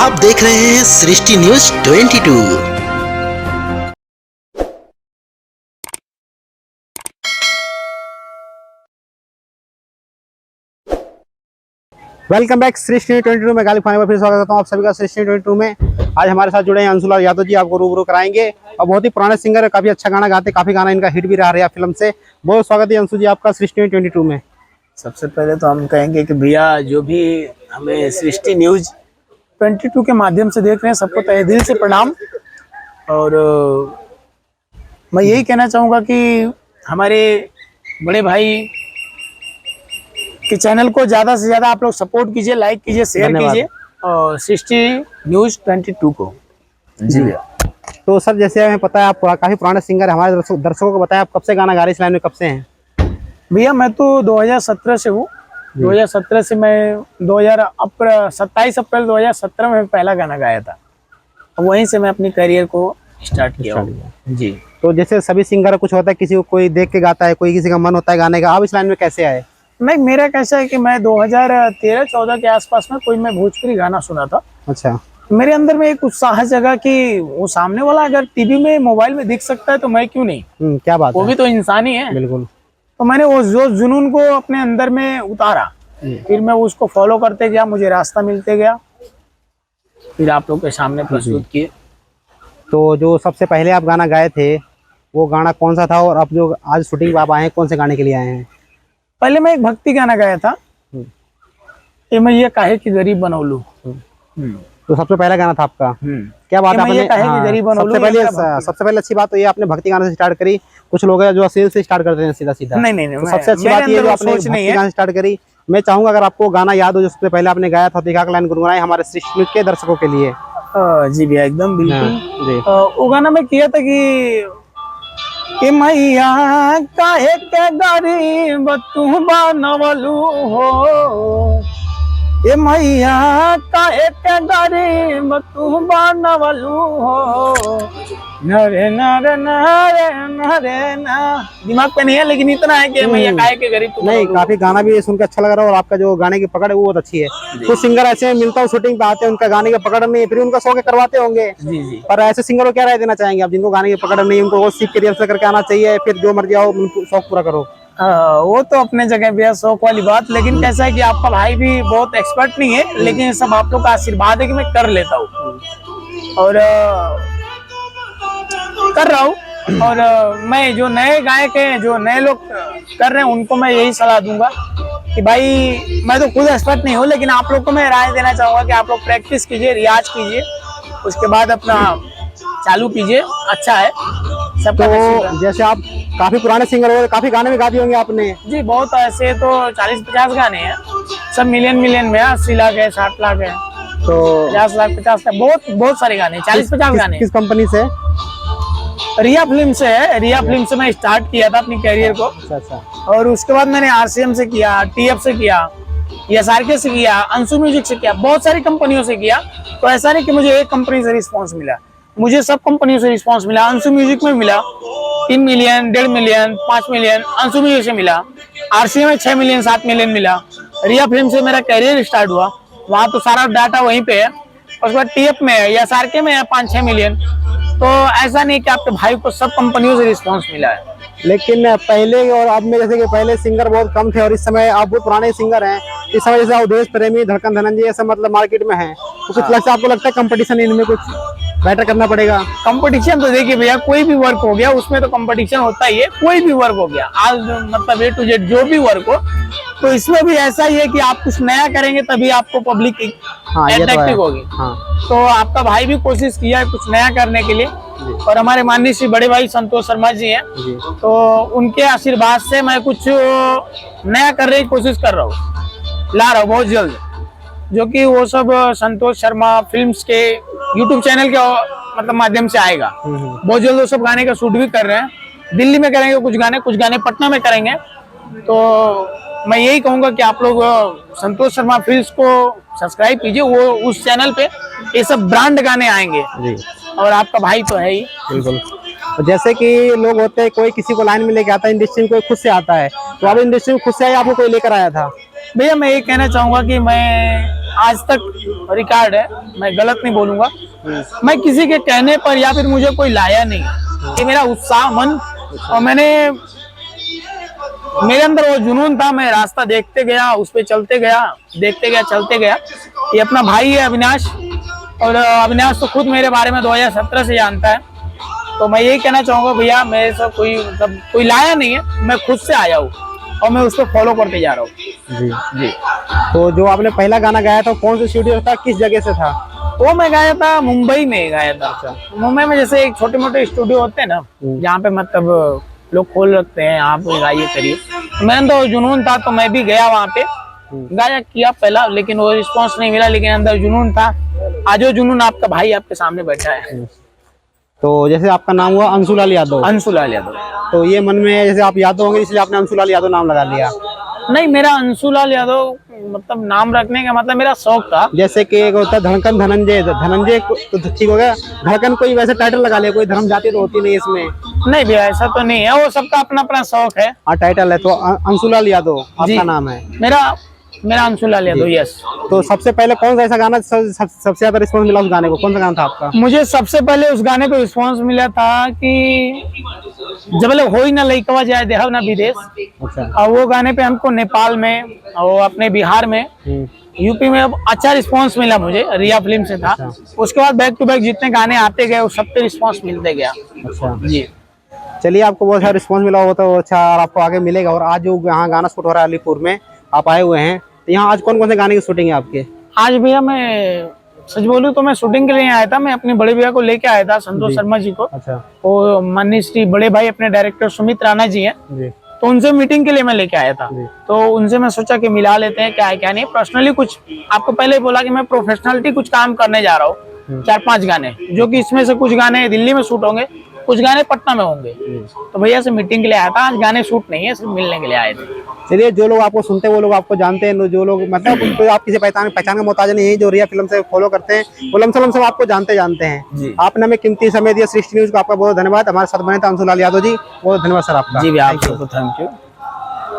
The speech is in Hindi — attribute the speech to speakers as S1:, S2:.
S1: आप देख रहे हैं सृष्टि न्यूज 22।
S2: वेलकम बैक सृष्टि 22 में गालिब खाने पर फिर स्वागत करता हूँ आप सभी का सृष्टि 22 में। आज हमारे साथ जुड़े हैं अंशुलाल यादव जी, आपको रूबरू कराएंगे और बहुत ही पुराने सिंगर है, काफी अच्छा गाना गाते, काफी गाना इनका हिट भी रहा है फिल्म से। बहुत स्वागत है अंशु जी आपका सृष्टि 22 में।
S3: सबसे पहले तो हम कहेंगे कि भैया जो भी हमें सृष्टि न्यूज 22 के माध्यम से देख रहे हैं सबको तहे दिल से प्रणाम। और मैं यही कहना चाहूँगा कि हमारे बड़े भाई के चैनल को ज़्यादा से ज़्यादा आप लोग सपोर्ट कीजिए, लाइक कीजिए, शेयर कीजिए और सृष्टि न्यूज 22 को। जी भैया।
S2: तो सर जैसे हमें पता है आप काफी पुराने सिंगर, हमारे दर्शकों को बताया आप कब से गाना गा रहे, इस लाइन में कब से हैं?
S3: भैया मैं तो 2017 से हूँ। 2017 से मैं 27 अप्रैल 2017 में पहला गाना गाया था। वहीं से मैं अपनी करियर को स्टार्ट किया जी।
S2: तो जैसे सभी सिंगर कुछ होता है, किसी को कोई देख के गाता है, कोई किसी का मन होता है गाने का, आप इस लाइन में कैसे आए?
S3: नहीं, मेरा कैसा है कि मैं 2013-14 के आसपास में कोई मैं भोजपुरी गाना सुना था।
S2: अच्छा।
S3: मेरे अंदर में एक उत्साह जगा कि वो सामने वाला अगर टीवी में मोबाइल में दिख सकता है तो मैं क्यों नहीं।
S2: क्या बात
S3: वो भी तो इंसान ही है।
S2: बिल्कुल।
S3: तो मैंने वो जो जुनून को अपने अंदर में उतारा, फिर मैं उसको फॉलो करते गया, मुझे रास्ता मिलते गया, फिर आप लोग के सामने प्रस्तुत किए।
S2: तो जो सबसे पहले आप गाना गाए थे वो गाना कौन सा था, और अब जो आज शूटिंग आप आए हैं कौन से गाने के लिए आए हैं?
S3: पहले मैं एक भक्ति गाना गाया था, ये मैं ये काहे की गरीब बनौलू।
S2: तो सबसे पहला गाना था आपका। क्या बात है, सबसे पहले अच्छी बात तो ये आपने भक्ति गाने से स्टार्ट करी। कुछ लोग हैं जो अश्लील से स्टार्ट करते हैं सीधा सीधा।
S3: नहीं,
S2: तो सबसे अच्छी बात ये जो आपने भक्ति गाने स्टार्ट करी। मैं चाहूंगा अगर आपको गाना याद हो जो सबसे पहले आपने गाया था, दिखा के लाइन गुनगुनाए हमारे सृष्टि के दर्शकों के लिए।
S3: जी भैया, एकदम बिल्कुल। वो गाना मैं किया था कि मैया काहे के गरीब तू बनवलू हो, ए मैया काहे के गरीब तू बनवलू हो, नरे नरे नरे नरे ना। दिमाग पे नहीं है लेकिन इतना है कि मैया काहे के गरीब तू
S2: नहीं। काफी गाना भी सुन के अच्छा लग रहा है और आपका जो गाने की पकड़ है वो बहुत अच्छी है। कुछ सिंगर ऐसे मिलता हूँ शूटिंग पे आते हैं, उनका गाने की पकड़ नहीं, फिर उनका शौक करवाते होंगे।
S3: जी।
S2: पर ऐसे सिंगर को क्या राय देना चाहेंगे आप जिनको गाने की पकड़ नहीं, उनको सीख के रिहर्सल करके आना चाहिए, फिर जो मर्जी आओ शौक पूरा करो?
S3: वो तो अपने जगह पे शौक वाली बात, लेकिन कैसा है कि आपका भाई भी बहुत एक्सपर्ट नहीं है, लेकिन सब आप लोग का आशीर्वाद है कि मैं कर लेता हूँ और कर रहा हूँ। और मैं जो नए गायक हैं, जो नए लोग कर रहे हैं, उनको मैं यही सलाह दूंगा कि भाई मैं तो खुद एक्सपर्ट नहीं हूँ, लेकिन आप लोग को मैं राय देना चाहूंगा कि आप लोग प्रैक्टिस कीजिए, रियाज कीजिए, उसके बाद अपना चालू कीजिए। अच्छा है सब।
S2: तो जैसे आप काफी पुराने सिंगर हो, काफी गाने भी गा दिए होंगे आपने?
S3: जी बहुत, ऐसे तो 40-50 गाने हैं, सब मिलियन में 80 लाख है, 60 लाख है, तो 50 लाख 50 लाख, बहुत सारे गाने, 40-50 गाने।
S2: किस कंपनी से?
S3: रिया फिल्म से है। रिया फिल्म से मैं स्टार्ट किया था अपनी करियर को।
S2: अच्छा।
S3: और उसके बाद मैंने RCM से किया, TF से किया, SRK से किया, अंशु म्यूजिक से किया, बहुत सारी कंपनियों से किया। तो ऐसा नहीं कि मुझे एक कंपनी से रिस्पॉन्स मिला, मुझे सब कंपनियों से रिस्पॉन्स मिला। अंशु म्यूजिक में मिला 3 million, 1.5 million, 5 million Anshu music से मिला। RCM में 6 मिलियन, 7 मिलियन मिला। रिया फिल्म से मेरा करियर स्टार्ट हुआ, वहाँ तो सारा डाटा वहीं पे है। उसके बाद TF में है, SRK में है 5-6 मिलियन। तो ऐसा नहीं कि आपके भाई को सब कंपनियों से रिस्पांस मिला है। लेकिन
S2: पहले और अब में जैसे कि पहले सिंगर बहुत कम थे और इस समय आप बहुत पुराने सिंगर हैं, इस समय जैसे अवधेश प्रेमी, धड़कन धनंजय ये सब मतलब मार्केट में हैं, तो कुछ लगता है आपको लगता है कंपटीशन इनमें कुछ बेटर करना पड़ेगा?
S3: कंपटीशन तो देखिए भैया, कोई भी वर्क हो गया उसमें तो कंपटीशन होता ही है। कोई भी वर्क हो गया, आज मतलब A to Z जो भी वर्क हो, तो इसमें भी ऐसा ही है कि आप कुछ नया करेंगे तभी आपको पब्लिक अट्रैक्टिव होगी। तो आपका भाई भी कोशिश किया है कुछ नया करने के लिए, और हमारे माननीय श्री बड़े भाई संतोष शर्मा जी हैं, तो उनके आशीर्वाद से मैं कुछ नया करने की कोशिश कर रहा हूँ, ला रहा हूँ बहुत जल्द, जो कि वो सब संतोष शर्मा फिल्म्स के YouTube चैनल के मतलब माध्यम से आएगा बहुत जल्द। वो सब गाने का शूट भी कर रहे हैं, दिल्ली में करेंगे कुछ गाने पटना में करेंगे। तो मैं यही कहूंगा कि आप लोग संतोष शर्मा फिल्म्स को सब्सक्राइब कीजिए, वो उस चैनल पे ये सब ब्रांड गाने आएंगे जी। और आपका भाई तो है ही
S2: बिल्कुल। जैसे कि लोग होते हैं, कोई किसी को लाइन में लेके आता है इंडस्ट्री में, कोई खुद से आता है, तो आप इंडस्ट्री में खुद से आए, आपको कोई लेकर आया था?
S3: भैया मैं ये कहना चाहूंगा कि मैं आज तक रिकॉर्ड है, मैं गलत नहीं बोलूंगा, मैं किसी के कहने पर या फिर मुझे कोई लाया नहीं, ये मेरा उत्साह मन और मेरे अंदर वो जुनून था, मैं रास्ता देखते गया, उस पे चलते गया, देखते गया, चलते गया। ये अपना भाई है अविनाश, और अविनाश तो खुद मेरे बारे में 2017 से जानता है। तो मैं यही कहना चाहूंगा भैया, मेरे से कोई मतलब कोई लाया नहीं है, मैं खुद से आया हूँ और मैं उसको फॉलो करते जा रहा हूँ।
S2: जी
S3: जी।
S2: तो जो आपने पहला गाना गाया था कौन से स्टूडियो था, किस जगह से था?
S3: वो मैं गाया था मुंबई में गाया था। मुंबई में जैसे एक छोटे मोटे स्टूडियो होते हैं ना, जहाँ पे मतलब लोग खोल रखते हैं, आप गाइए करिए। मैंने तो जुनून था तो मैं भी गया वहाँ पे, गाया किया पहला, लेकिन वो रिस्पांस नहीं मिला, लेकिन अंदर जुनून था। आज वो जुनून आपका भाई आपके सामने बैठा है।
S2: तो जैसे आपका नाम हुआ अंशुलाल यादव,
S3: अंशुलाल यादव।
S2: तो ये मन में जैसे आप यादव होंगे इसलिए आपने अंशुलाल यादव नाम लगा लिया?
S3: नहीं, मेरा अंशुलाल यादव मतलब नाम रखने का मतलब मेरा शौक था।
S2: जैसे कि एक होता है धड़कन धनंजय, धनंजय तो ठीक हो गया, धड़कन कोई वैसे टाइटल लगा लिया, कोई धर्म जाति तो होती नहीं इसमें।
S3: नहीं भैया ऐसा तो नहीं है, वो सबका अपना अपना शौक है।
S2: हाँ टाइटल है, तो अंशुलाल यादव आपका नाम है?
S3: मेरा अंशुलाल यादव, यस।
S2: तो सबसे पहले कौन सा ऐसा गाना सबसे ज्यादा रिस्पॉन्स मिला उस गाने को, कौन सा गाना था आपका?
S3: मुझे सबसे पहले उस गाने पे रिस्पॉन्स मिला था कि जब हो ही ना लइकवा जाए देहव ना विदेश।
S2: अच्छा।
S3: और वो गाने पे हमको नेपाल में और अपने बिहार में, यूपी में अच्छा रिस्पांस मिला मुझे, रिया फिल्म से था। उसके बाद बैक टू बैक जितने गाने आते गए वो सब पे रिस्पांस मिलते गया।
S2: अच्छा
S3: जी।
S2: चलिए, आपको बहुत सारा रिस्पांस मिला हो तो अच्छा, और आपको आगे मिलेगा। और आज जो यहाँ गाना शूट हो रहा है अलीपुर में, आप आए हुए हैं, तो यहाँ आज कौन कौन से गाने की शूटिंग है आपके?
S3: आज भैया मैं सच बोलूं तो मैं शूटिंग के लिए आया था, मैं अपने बड़े भैया को लेके आया था, संतोष शर्मा जी को।
S2: अच्छा।
S3: वो माननीय श्री बड़े भाई अपने डायरेक्टर सुमित राणा जी हैं, तो उनसे मीटिंग के लिए मैं लेके आया था। तो उनसे मैं सोचा कि मिला लेते हैं क्या है क्या नहीं। पर्सनली कुछ आपको पहले बोला कि मैं प्रोफेशनलिटी कुछ काम करने जा रहा हूँ, 4-5 गाने, जो कि इसमें से कुछ गाने दिल्ली में शूट होंगे, कुछ गाने पटना में होंगे। तो भैया से मीटिंग के लिए आया था, आज गाने शूट नहीं है, सिर्फ मिलने के लिए आए थे।
S2: चलिए, जो लोग आपको सुनते हैं वो लोग आपको जानते हैं, जो लोग मतलब कोई आप किसी पहचान का मोहताज नहीं है, जो रिया फिल्म से फॉलो करते हैं वो लमसम सब आपको जानते हैं। आपने हमें कीमती समय दिया सृष्टि न्यूज को, आपका बहुत धन्यवाद। हमारे साथ बने थे अंशुलाल यादव जी, बहुत धन्यवाद सर आपका।
S3: जी भैया, आपको थैंक यू।